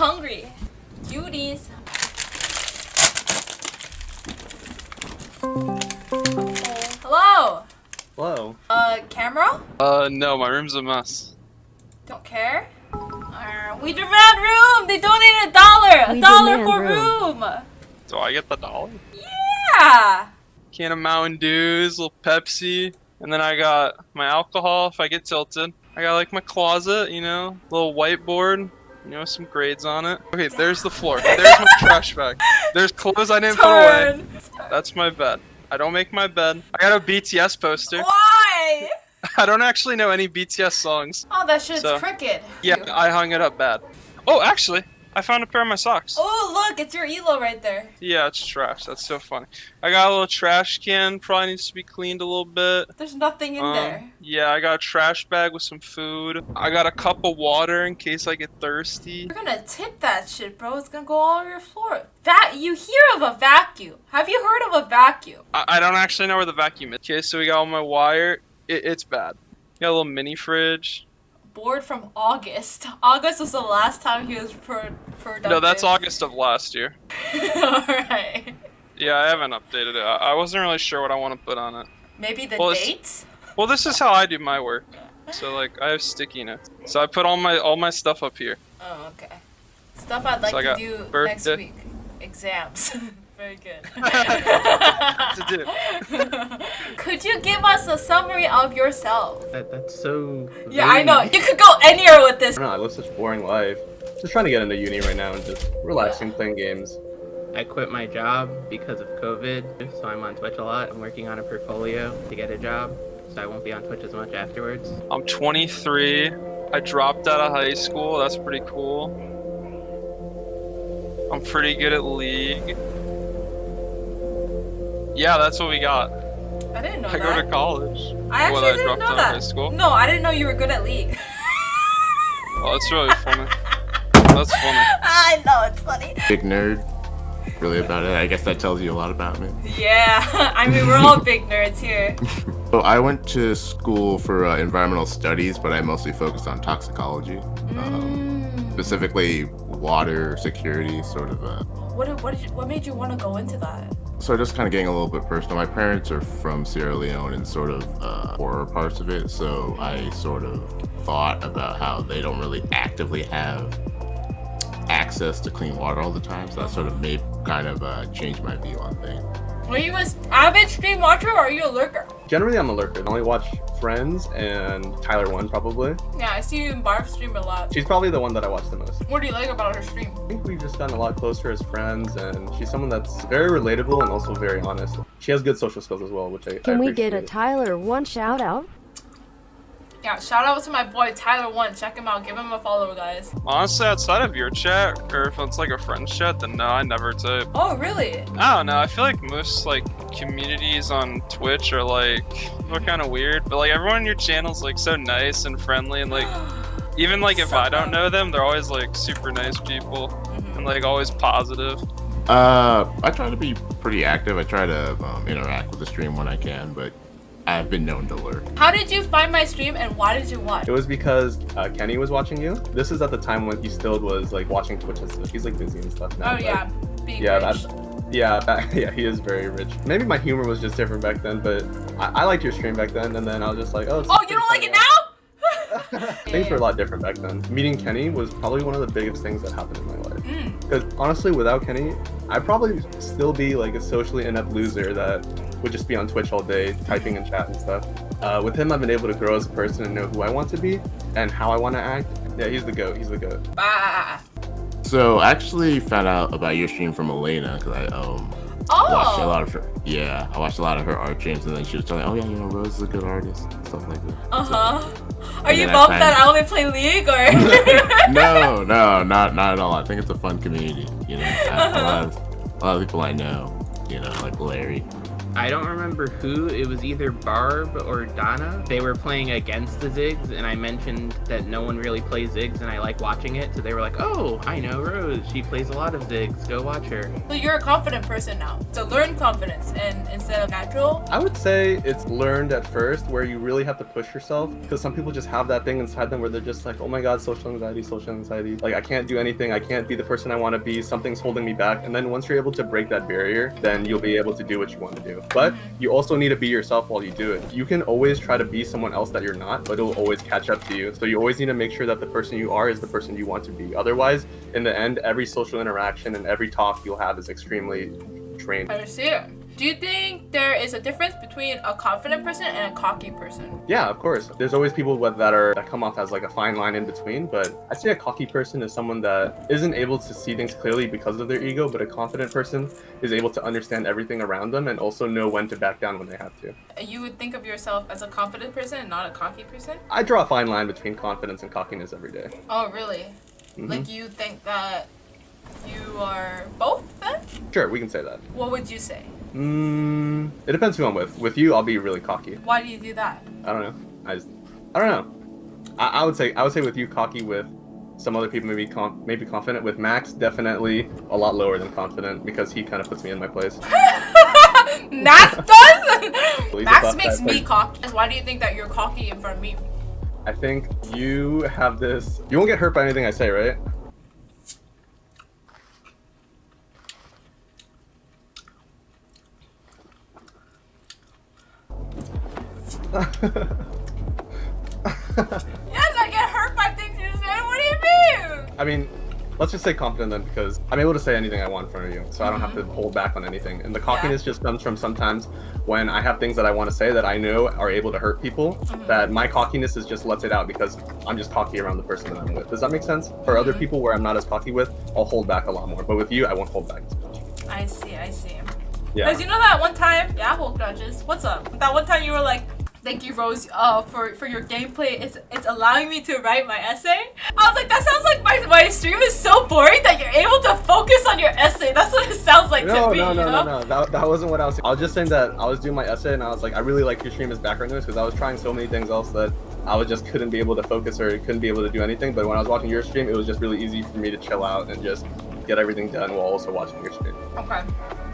hungry. Cuties. Hello. Hello. Camera? No, my room's a mess. Don't care. We demand room. They donated $1. We $1 for demand room. Do I get the $1? Yeah. Can of Mountain Dews, little Pepsi, and then I got my alcohol if I get tilted. I got like my closet, you know, little whiteboard, you know, some grades on it. Okay, there's the floor. There's my trash bag. There's clothes I didn't put away. That's my bed. I don't make my bed. I got a BTS poster. Why? I don't actually know any BTS songs. Oh, that shit's So, crooked. Yeah, I hung it up bad. Oh, actually, I found a pair of my socks. Oh, look, it's your Elo right there. Yeah, it's trash. That's so funny. I got a little trash can. Probably needs to be cleaned a little bit. There's nothing in there. Yeah, I got a trash bag with some food. I got a cup of water in case I get thirsty. You're gonna tip that shit, bro. It's gonna go all over your floor. You hear of a vacuum. Have you heard of a vacuum? I don't actually know where the vacuum is. Okay, so we got all my wire. It's bad. Got a little mini fridge. Board from August. August was the last time he was productive. No, that's August of last year. Alright. Yeah, I haven't updated it. I wasn't really sure what I want to put on it. Maybe the Well, dates? Well, this is how I do my work. So like, I have sticky notes. So I put all my stuff up here. Oh, okay. Stuff I'd like So I to got do next birthday. week. Exams. Very good. To do. Could you give us a summary of yourself? That's so. Yeah, I know. You could go anywhere with this. I don't know, I live such a boring life. Just trying to get into uni right now and just relaxing, playing games. I quit my job because of COVID, so I'm on Twitch a lot. I'm working on a portfolio to get a job, so I won't be on Twitch as much afterwards. I'm 23. I dropped out of high school. That's pretty cool. I'm pretty good at League. Yeah, that's what we got. I didn't know I that. go to college. I actually I didn't dropped know out of that. high school. No, I didn't know you were good at League. Well, it's really funny. That's funny. I know, it's funny. Big nerd, really about it. I guess that tells you a lot about me. Yeah, I mean, we're all big nerds here. So I went to school for environmental studies, but I mostly focused on toxicology, specifically water security, sort of. What made you want to go into that? So just kind of getting a little bit personal. My parents are from Sierra Leone and sort of poorer parts of it, so I sort of thought about how they don't really actively have access to clean water all the time, so that sort of made changed my view on things. Are you an avid stream watcher or are you a lurker? Generally, I'm a lurker. I only watch Friends and Tyler1 probably. Yeah, I see you in Barf stream a lot. She's probably the one that I watch the most. What do you like about her stream? I think we've just gotten a lot closer as friends, and she's someone that's very relatable and also very honest. She has good social skills as well, which I Can we get a appreciate. Tyler one shout out? Yeah, shout out to my boy Tyler1. Check him out. Give him a follow, guys. Honestly, outside of your chat, or if it's like a friend's chat, then no, I never type. Oh, really? I don't know. I feel like most like communities on Twitch are like they're kind of weird, but like everyone in your channel's like so nice and friendly, and like even like if I don't know them, they're always like super nice people and like always positive. I try to be pretty active. I try to interact with the stream when I can, but I've been known to lurk. How did you find my stream and why did you watch? It was because Kenny was watching you. This is at the time when he still was like watching Twitch and stuff. He's like busy and stuff now. Oh but- yeah, being Yeah, rich. yeah, he is very rich. Maybe my humor was just different back then, but I liked your stream back then, and then I was just like, oh. Oh, you don't like it now? Things were a lot different back then. Meeting Kenny was probably one of the biggest things that happened in my life. Because honestly, without Kenny, I'd probably still be like a socially inept loser that would just be on Twitch all day, typing in chat and stuff. With him, I've been able to grow as a person and know who I want to be and how I want to act. Yeah, he's the GOAT. He's the GOAT. Bah. So I actually found out about your stream from Elena because I watched a lot of her. Yeah, I watched a lot of her art streams, and then she was telling me, "Oh yeah, Rose is a good artist," stuff like that. Are you bummed that I only play League or? No, not at all. I think it's a fun community. You know, a lot of people I know. You know, like Larry. I don't remember who. It was either Barb or Donna. They were playing against the Ziggs, and I mentioned that no one really plays Ziggs, and I like watching it. So they were like, "Oh, I know Rose. She plays a lot of Ziggs. Go watch her." So you're a confident person now. So learn confidence and instead of natural. I would say it's learned at first, where you really have to push yourself, because some people just have that thing inside them where they're just like, oh my god, social anxiety. Like, I can't do anything. I can't be the person I want to be. Something's holding me back. And then once you're able to break that barrier, then you'll be able to do what you want to do. But you also need to be yourself while you do it. You can always try to be someone else that you're not, but it'll always catch up to you. So you always need to make sure that the person you are is the person you want to be. Otherwise, in the end, every social interaction and every talk you'll have is extremely drained. I see it. Do you think there is a difference between a confident person and a cocky person? Yeah, of course. There's always people that come off as like a fine line in between, but I say a cocky person is someone that isn't able to see things clearly because of their ego, but a confident person is able to understand everything around them and also know when to back down when they have to. You would think of yourself as a confident person and not a cocky person? I draw a fine line between confidence and cockiness every day. Oh, really? Like, you think that you are both then? Sure, we can say that. What would you say? It depends who I'm with. With you, I'll be really cocky. Why do you do that? I don't know. I don't know. I would say with you cocky. With some other people maybe confident. With Max, definitely a lot lower than confident because he kind of puts me in my place. Max does? He's Max above makes that, me like- cocky. Why do you think that you're cocky in front of me? I think you have this. You won't get hurt by anything I say, right? Yes, I get hurt by things you say. What do you mean? I mean, let's just say confident then, because I'm able to say anything I want in front of you, so I don't have to hold back on anything. And the cockiness just comes from sometimes when I have things that I want to say that I know are able to hurt people, that my cockiness is just lets it out because I'm just cocky around the person that I'm with. Does that make sense? For other people where I'm not as cocky with, I'll hold back a lot more. But with you, I won't hold back as much. I see. Yeah. Because you know that one time, yeah, hold grudges. What's up? That one time you were like, "Thank you, Rose, for your gameplay. It's allowing me to write my essay." I was like, that sounds like my stream is so boring that you're able to focus on your essay. That's what it sounds like to me. No. That wasn't what I was saying. I was just saying that I was doing my essay and I was like, I really like your stream as background noise because I was trying so many things else that I was just couldn't be able to focus or couldn't be able to do anything. But when I was watching your stream, it was just really easy for me to chill out and just get everything done while also watching your stream. Okay.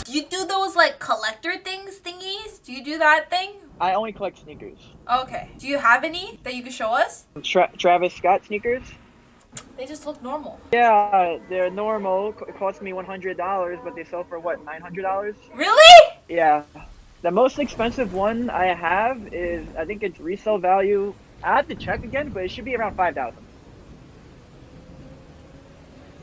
Do you do those like collector thingies? Do you do that thing? I only collect sneakers. Okay. Do you have any that you could show us? Travis Scott sneakers? They just look normal. Yeah, they're normal. It cost me $100, but they sell for what, $900? Really? Yeah. The most expensive one I have is, I think it's resale value. I have to check again, but it should be around $5,000.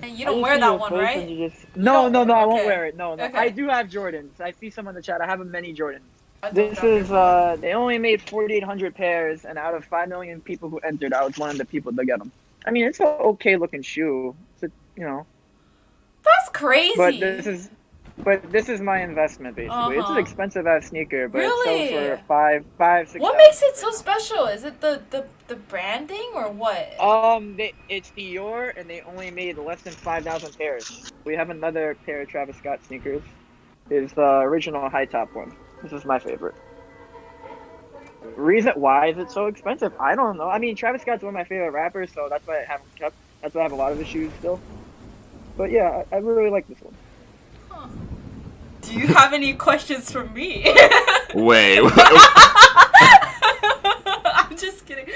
And you don't wear that one, right? No, I won't Okay. wear it. No. Okay. I do have Jordans. I see some in the chat. I have many Jordans. I don't This know. is, they only made 4,800 pairs, and out of 5 million people who entered, I was one of the people to get them. I mean, it's an okay looking shoe. It's That's crazy. But this is my investment, basically. It's an expensive ass sneaker, but Really? it sells for five, $6,000. What makes it so special? Is it the branding or what? It's Dior, and they only made less than 5,000 pairs. We have another pair of Travis Scott sneakers. It's the original high top one. This is my favorite. Reason why is it so expensive? I don't know. I mean, Travis Scott's one of my favorite rappers, so that's why I have him kept. That's why I have a lot of his shoes still. But yeah, I really like this one. Huh. Do you have any questions for me? Wait. I'm just kidding.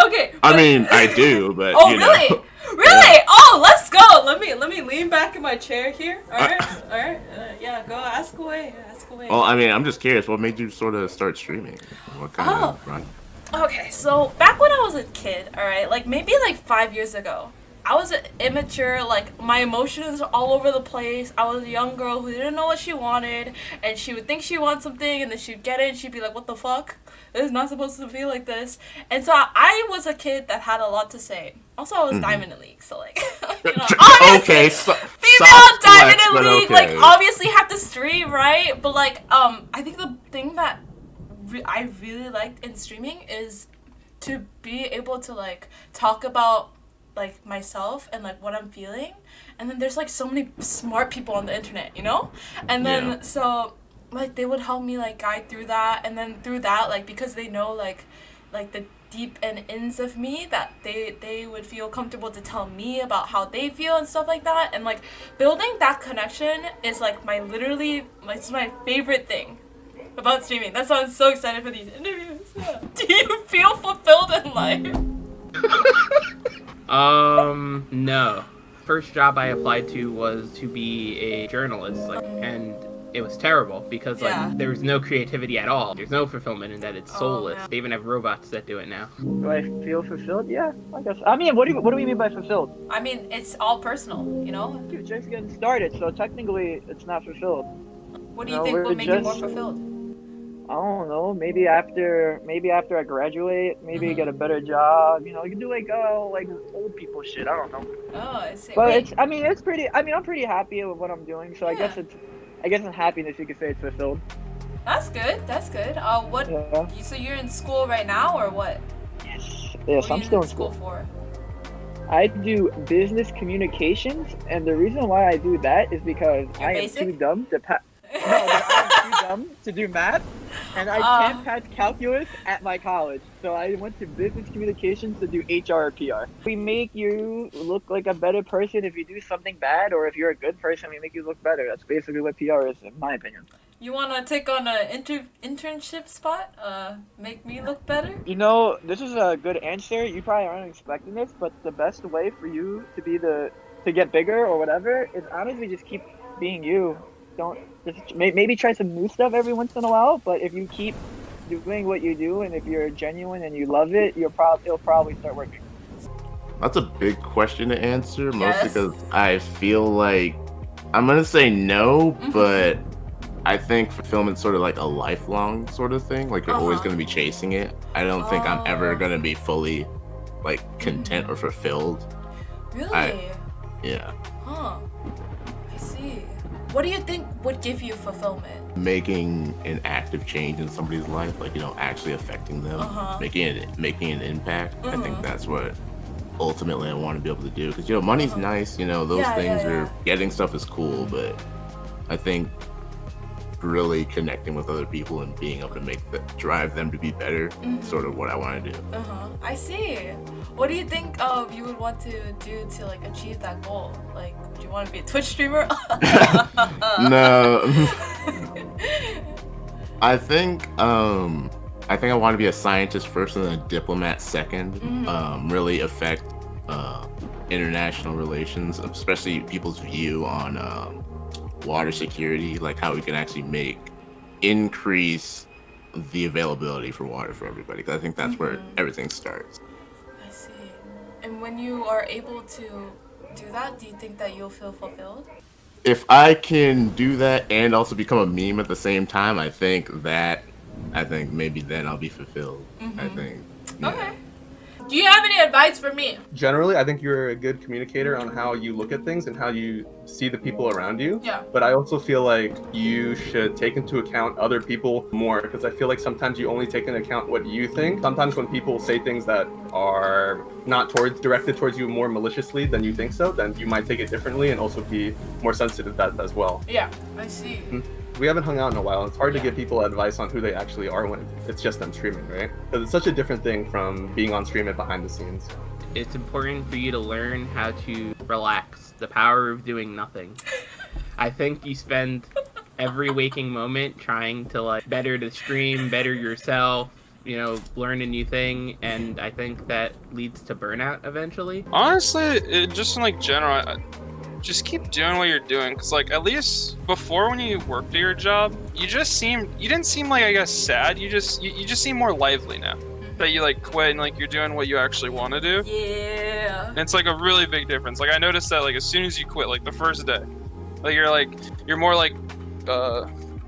Okay. I mean, I do, but Oh, you really? know. Really? Oh, let's go. Let me lean back in my chair here. All right. Yeah, go ask away. Well, I mean, I'm just curious. What made you sort of start streaming? What kind of run? Okay, so back when I was a kid, all right, like maybe like 5 years ago, I was immature, like my emotions were all over the place. I was a young girl who didn't know what she wanted, and she would think she wants something, and then she'd get it, and she'd be like, what the fuck? It's not supposed to feel like this. And so I was a kid that had a lot to say. Also, I was Diamond League, so like, you know, obviously, Okay, female Diamond flex, but League, okay. like obviously have to stream, right? But like, I think the thing that I really liked in streaming is to be able to like talk about like myself and like what I'm feeling, and then there's like so many smart people on the internet, you know, and then Yeah. so like they would help me like guide through that, and then through that, like because they know like the deep and ins of me, that they would feel comfortable to tell me about how they feel and stuff like that. And like building that connection is like it's my favorite thing about streaming. That's why I'm so excited for these interviews. Yeah. Do you feel fulfilled in life? No. First job I applied to was to be a journalist, and it was terrible because there was no creativity at all. There's no fulfillment in that. It's soulless. man. They even have robots that do it now. Do I feel fulfilled? Yeah, I guess. I mean, what do we mean by fulfilled? I mean, it's all personal, you know? Dude, just getting started, so technically it's not fulfilled. What do you No, think we're will make you more just- fulfilled? I don't know. Maybe after I graduate, maybe Mhm. get a better job. You know, you can do like old people shit. I don't know. Oh, I see. But Wait, I'm pretty happy with what I'm doing. So I guess in happiness you could say it's fulfilled. that's good. That's good. What? Yeah. So you're in school right now, or what? Yes, What are I'm you still in in school. for? I do business communications, and the reason why I do that is because You're I am basic? too dumb to pass. No, but I'm too dumb to do math, and I can't pass calculus at my college. So I went to business communications to do HR or PR. We make you look like a better person if you do something bad, or if you're a good person, we make you look better. That's basically what PR is, in my opinion. You want to take on an internship spot? Make me look better? You know, this is a good answer. You probably aren't expecting this, but the best way for you to get bigger or whatever is honestly just keep being you. Don't just maybe try some new stuff every once in a while, but if you keep doing what you do and if you're genuine and you love it, it'll probably start working. That's a big question to answer, mostly Yes. because I feel like I'm gonna say no, Mhm. but I think fulfillment's sort of like a lifelong sort of thing. Like you're always Uh-huh. gonna be chasing it. I don't think I'm ever Oh. gonna be fully like content or fulfilled. Really? Yeah. Huh. I see. What do you think would give you fulfillment? Making an active change in somebody's life, like actually affecting them, Uh-huh. making an impact. I think Mhm. that's what ultimately I want to be able to do. Because money's Uh-huh. nice, those Yeah, things yeah, are yeah. getting stuff is cool, but I think really connecting with other people and being able to drive them to be better, Mhm. sort of what I want to do. I see. What do you think you would want to do to like achieve that goal? Like, would you want to be a Twitch streamer? No, I think I want to be a scientist first and then a diplomat second. Mhm. Really affect international relations, especially people's view on water security, like how we can actually increase the availability for water for everybody. 'Cause I think that's where Mhm. everything starts. I see. And when you are able to do that, do you think that you'll feel fulfilled? If I can do that and also become a meme at the same time, I think maybe then I'll be fulfilled. I Mhm. think. Yeah. Okay. Do you have any advice for me? Generally, I think you're a good communicator on how you look at things and how you see the people around you. Yeah. But I also feel like you should take into account other people more, because I feel like sometimes you only take into account what you think. Sometimes when people say things that are not directed towards you more maliciously than you think so, then you might take it differently and also be more sensitive to that as well. Yeah, I see. We haven't hung out in a while. It's hard to Yeah. give people advice on who they actually are when it's just them streaming, right? Because it's such a different thing from being on stream and behind the scenes. It's important for you to learn how to relax, the power of doing nothing. I think you spend every waking moment trying to better the stream, better yourself, learn a new thing, and I think that leads to burnout eventually. Honestly, just in general, just keep doing what you're doing, because at least before when you worked at your job, you didn't seem I guess sad. You just seem more lively now that you quit and you're doing what you actually want to do. Yeah. And it's a really big difference. I noticed that as soon as you quit, the first day, you're more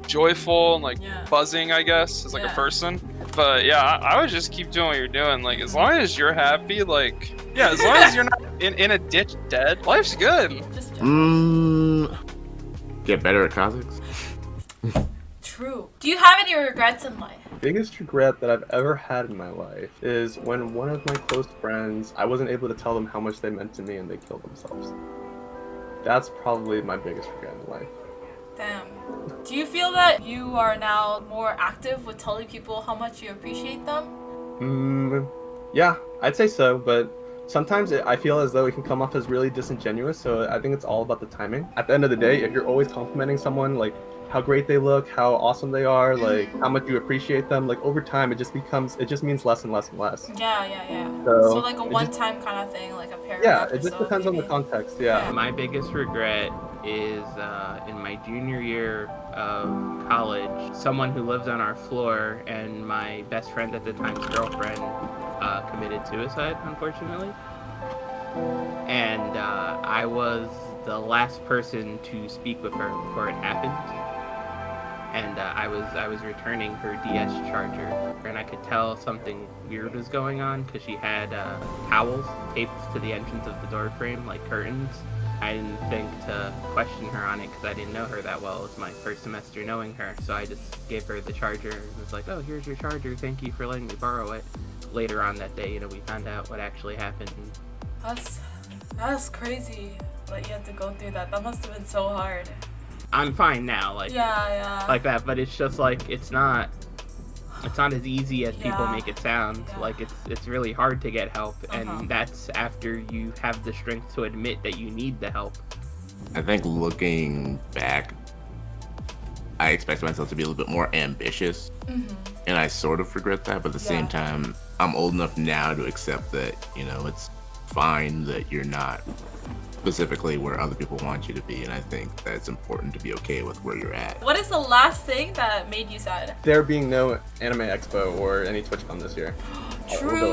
joyful and Yeah. buzzing, I guess, as a Yeah. person. But yeah, I would just keep doing what you're doing. As long as you're happy, yeah, as long as you're not in a ditch dead, life's good. Just Get better at Kazakhs. true. Do you have any regrets in life? Biggest regret that I've ever had in my life is when one of my close friends, I wasn't able to tell them how much they meant to me and they killed themselves. That's probably my biggest regret in life. Damn. Do you feel that you are now more active with telling people how much you appreciate them? Yeah, I'd say so, but sometimes I feel as though it can come off as really disingenuous, so I think it's all about the timing. At the end of the day, if you're always complimenting someone, like how great they look, how awesome they are, like how much you appreciate them, like over time it just means less and less and less. Yeah. So So like a it just, one-time kind of thing, like a yeah, paragraph or it just so, depends on the maybe. context, yeah. My biggest regret is in my junior year of college, someone who lived on our floor and my best friend at the time's girlfriend committed suicide, unfortunately. And I was the last person to speak with her before it happened. And I was returning her DS charger, and I could tell something weird was going on because she had towels taped to the entrance of the door frame like curtains. I didn't think to question her on it because I didn't know her that well. It was my first semester knowing her, so I just gave her the charger and was like, "Oh, here's your charger. Thank you for letting me borrow it." Later on that day, we found out what actually happened. That's crazy. But you had to go through that. That must have been so hard. I'm fine now, Yeah. like that, but it's just like it's not as easy as people Yeah. make it sound. Yeah. Like it's really hard to get help, Uh-huh. and that's after you have the strength to admit that you need the help. I think looking back, I expect myself to be a little bit more ambitious, and I sort of regret that. But at the same Yeah. time, I'm old enough now to accept that it's fine that you're not specifically where other people want you to be, and I think that it's important to be okay with where you're at. What is the last thing that made you sad? There being no Anime Expo or any TwitchCon this year. We'll go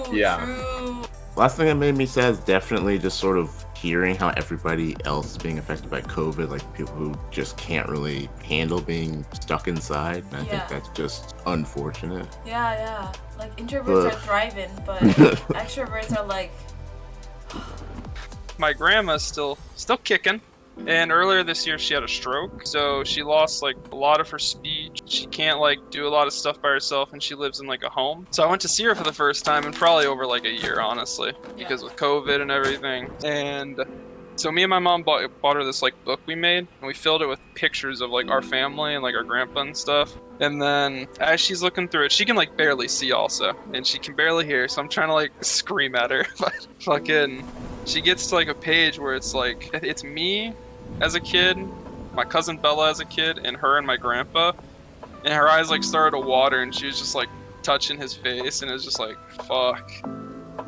with that. Yeah. True. Last thing that made me sad is definitely just sort of hearing how everybody else is being affected by COVID, like people who just can't really handle being stuck inside. And I Yeah. think that's just unfortunate. Yeah. Like introverts Ugh. are thriving, but extroverts are like, My grandma's still kicking. And earlier this year she had a stroke, so she lost like a lot of her speech. She can't like do a lot of stuff by herself, and she lives in like a home. So I went to see her for the first time in probably over like a year, honestly, because with COVID and everything. And so me and my mom bought her this like book we made, and we filled it with pictures of like our family and like our grandpa and stuff. And then as she's looking through it, she can like barely see also, and she can barely hear. So I'm trying to like scream at her, but fucking. She gets to like a page where it's like it's me as a kid, my cousin Bella as a kid, and her and my grandpa, and her eyes like started to water, and she was just like touching his face, and it was just like fuck.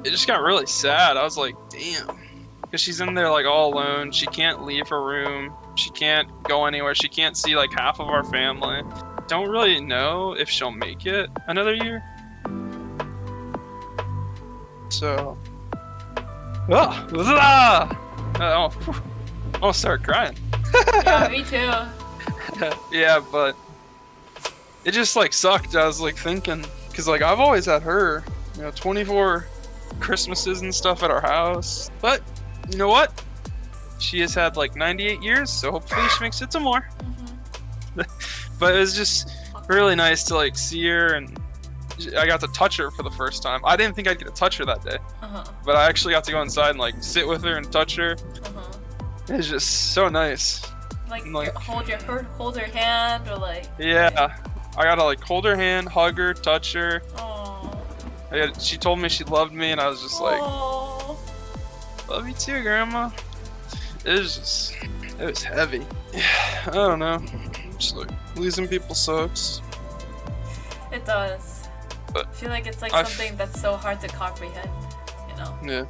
It just got really sad. I was like, damn, because she's in there like all alone. She can't leave her room. She can't go anywhere. She can't see like half of our family. Don't really know if she'll make it another year. So. I'll start crying. yeah, me too. Yeah, but it just like sucked. I was like thinking, because like I've always had her, 24 Christmases and stuff at our house. But you know what? She has had like 98 years, so hopefully she makes it to more. But it was just really nice to like see her, and I got to touch her for the first time. I didn't think I'd get to touch her that day, but I actually got to go inside and like sit with her and touch her. It's just so nice. Like, Like- hold her hand, or like. Yeah, I gotta like hold her hand, hug her, touch her. Oh. She told me she loved me, and I was just like, Oh. love you too, Grandma. It was heavy. I don't know. Just like losing people sucks. It does. But I feel like it's like I've- something that's so hard to comprehend, Yeah.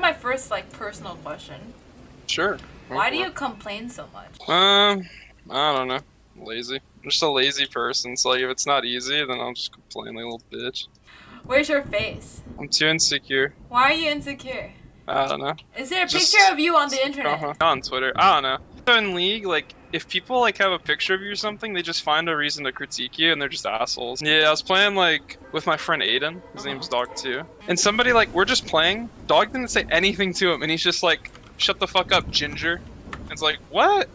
my first like personal question. Sure. Why do you complain so much? I don't know. Lazy. I'm just a lazy person. So like, if it's not easy, then I'll just complain like a little bitch. Where's your face? I'm too insecure. Why are you insecure? I don't know. Is there a Just- picture of you on the internet? On Twitter. I don't know. So in League, like, if people like have a picture of you or something, they just find a reason to critique you, and they're just assholes. Yeah, I was playing like with my friend Aiden. His name's Dog too. And somebody like we're just playing. Dog didn't say anything to him, and he's just like, "Shut the fuck up, Ginger." It's like, what?